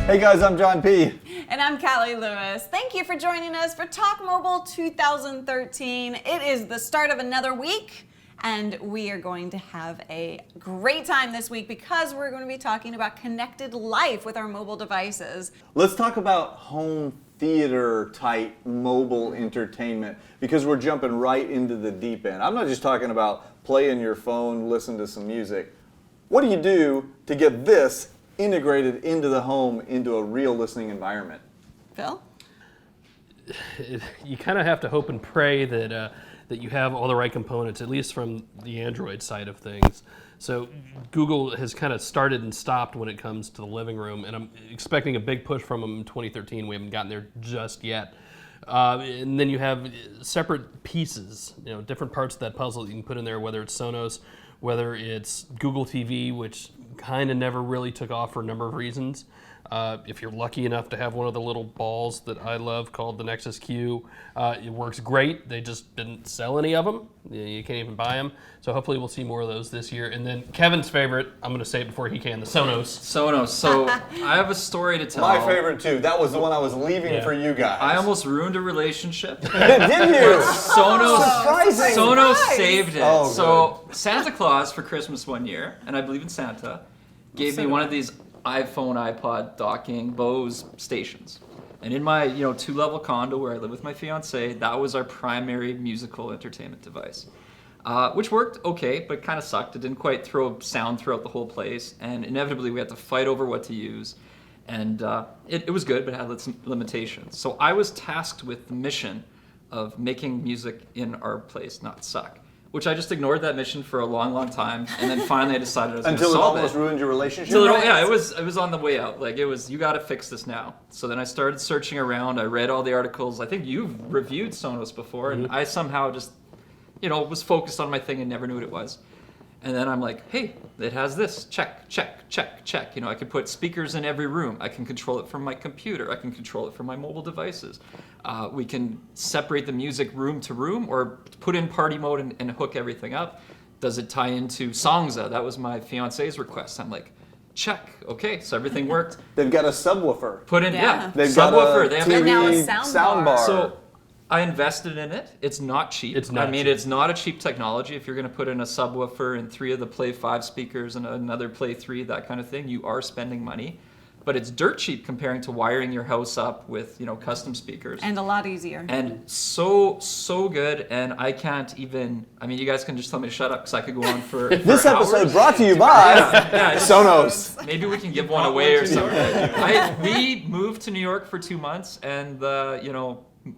Hey guys, I'm John P. And I'm Callie Lewis. Thank you for joining us for Talk Mobile 2013. It is the start of another week, and we are going to have a great time this week because we're going to be talking about connected life with our mobile devices. Let's talk about home theater type mobile entertainment because we're jumping right into the deep end. I'm not just talking about playing your phone, listen to some music. What do you do to get this integrated into the home, into a real listening environment? Phil? You kind of have to hope and pray that you have all the right components, at least from the Android side of things. So Google has kind of started and stopped when it comes to the living room, and I'm expecting a big push from them in 2013. We haven't gotten there just yet. And then you have separate pieces, different parts of that puzzle that you can put in there, whether it's Sonos, whether it's Google TV, which kind of never really took off for a number of reasons. If you're lucky enough to have one of the little balls that I love called the Nexus Q, it works great. They just didn't sell any of them. You can't even buy them. So hopefully we'll see more of those this year. And then Kevin's favorite, I'm going to say it before he can, the Sonos. So I have a story to tell. My favorite too. That was the one I was leaving for you guys. I almost ruined a relationship. Did you? Surprising. Sonos saved it. Oh, so Santa Claus for Christmas one year, and I believe in Santa, gave me one of these iPhone, iPod docking Bose stations. And in my 2-level condo where I live with my fiance, that was our primary musical entertainment device. Which worked okay, but kind of sucked. It didn't quite throw sound throughout the whole place, and inevitably we had to fight over what to use. And it was good, but it had some limitations. So I was tasked with the mission of making music in our place not suck, which I just ignored that mission for a long, long time, and then finally I decided I was going to solve it. Until it almost ruined your relationship? It was on the way out. Like, it was, you got to fix this now. So then I started searching around. I read all the articles. I think you've reviewed Sonos before, and I somehow just, was focused on my thing and never knew what it was. And then I'm like, hey, it has this. Check, check, check, check. I can put speakers in every room. I can control it from my computer. I can control it from my mobile devices. We can separate the music room to room or put in party mode and hook everything up. Does it tie into Songza? That was my fiance's request. I'm like, check. Okay, so everything worked. They've got a subwoofer. Put in, They've subwoofer. got a TV now a soundbar. So I invested in it. It's not cheap. It's not a cheap technology. If you're going to put in a subwoofer and 3 of the Play 5 speakers and another Play 3, that kind of thing, you are spending money. But it's dirt cheap comparing to wiring your house up with, custom speakers. And a lot easier. And so good, and I can't even, you guys can just tell me to shut up because I could go on for This hours. episode brought to you by Sonos. Maybe we can give one away or something. We moved to New York for 2 months, and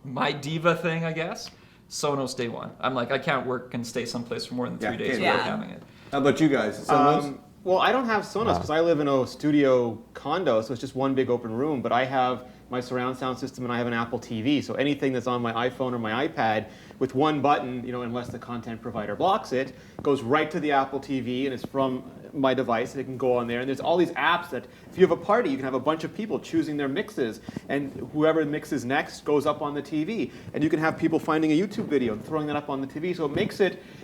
my diva thing, I guess, Sonos day one. I'm like, I can't work and stay someplace for more than 3 days without having it. How about you guys? Sonos? Well, I don't have Sonos because I live in a studio condo, so it's just one big open room, but I have my surround sound system and I have an Apple TV, so anything that's on my iPhone or my iPad with one button, unless the content provider blocks it, goes right to the Apple TV and it's from my device and it can go on there. And there's all these apps that if you have a party, you can have a bunch of people choosing their mixes, and whoever mixes next goes up on the TV. And you can have people finding a YouTube video and throwing that up on the TV. So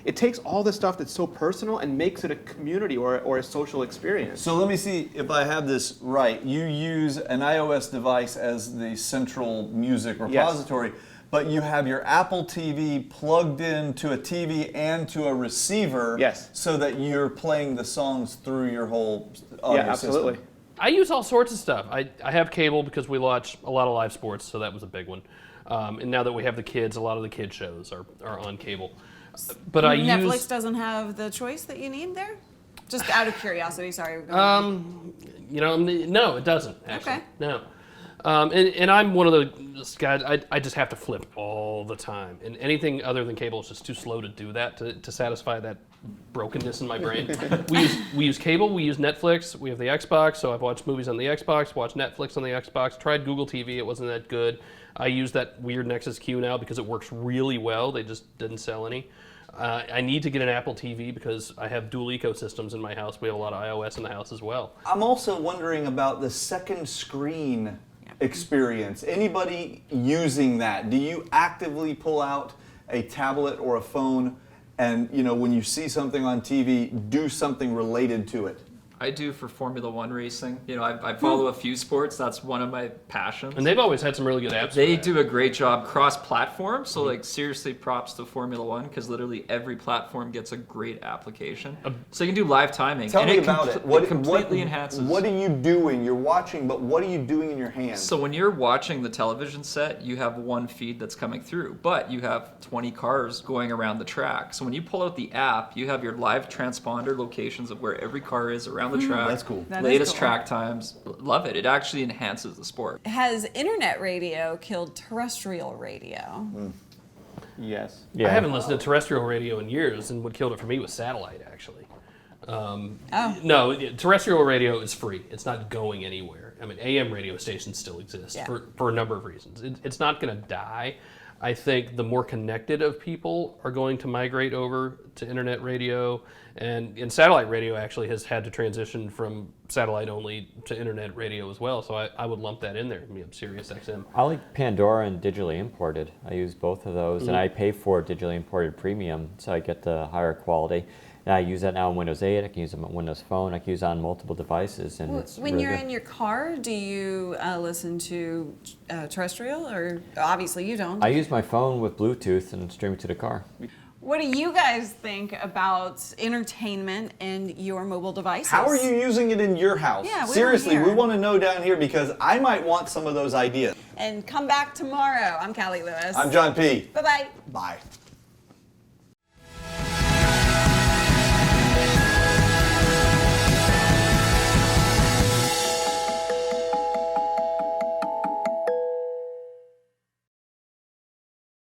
it takes all the stuff that's so personal and makes it a community or a social experience. So let me see if I have this right. You use an iOS device as the central music repository. Yes. But you have your Apple TV plugged into a TV and to a receiver, so that you're playing the songs through your whole audio absolutely. system. I use all sorts of stuff. I have cable because we watch a lot of live sports, so that was a big one. And now that we have the kids, a lot of the kids shows are on cable. But Netflix doesn't have the choice that you need there? Just out of curiosity, sorry. No, it doesn't, actually. Okay. No. And I'm one of those guys, I just have to flip all the time. And anything other than cable is just too slow to do that, to satisfy that brokenness in my brain. We use cable, we use Netflix, we have the Xbox, so I've watched movies on the Xbox, watched Netflix on the Xbox, tried Google TV, it wasn't that good. I use that weird Nexus Q now because it works really well, they just didn't sell any. I need to get an Apple TV because I have dual ecosystems in my house. We have a lot of iOS in the house as well. I'm also wondering about the second screen experience. Anybody using that? Do you actively pull out a tablet or a phone and, when you see something on TV, do something related to it? I do for Formula One racing. You know, I follow a few sports. That's one of my passions. And they've always had some really good apps. They for that. do a great job cross-platform. So, like, seriously, props to Formula One because literally every platform gets a great application. So you can do live timing. Tell and me it about it. It completely enhances. What are you doing? You're watching, but what are you doing in your hands? So when you're watching the television set, you have one feed that's coming through, but you have 20 cars going around the track. So when you pull out the app, you have your live transponder locations of where every car is around the track. That's cool. That is Latest cool. track times. Love it. It actually enhances the sport. Has internet radio killed terrestrial radio? Yes. I haven't listened to terrestrial radio in years, and what killed it for me was satellite, actually. No, terrestrial radio is free. It's not going anywhere. I mean, AM radio stations still exist Yeah. for a number of reasons. It's not going to die. I think the more connected of people are going to migrate over to internet radio, and satellite radio actually has had to transition from satellite only to internet radio as well. So I would lump that in there. I mean, Sirius XM. I like Pandora and digitally imported. I use both of those, and I pay for digitally imported premium, so I get the higher quality. And I use that now on Windows 8. I can use it on Windows Phone. I can use it on multiple devices, and it's When really you're good. in your car, do you listen to terrestrial, or obviously you don't? I use my phone with Bluetooth and stream it to the car. What do you guys think about entertainment in your mobile devices? How are you using it in your house? Yeah, we wanna Seriously, hear. we want to know down here because I might want some of those ideas. And come back tomorrow. I'm Callie Lewis. I'm John P. Bye-bye. Bye.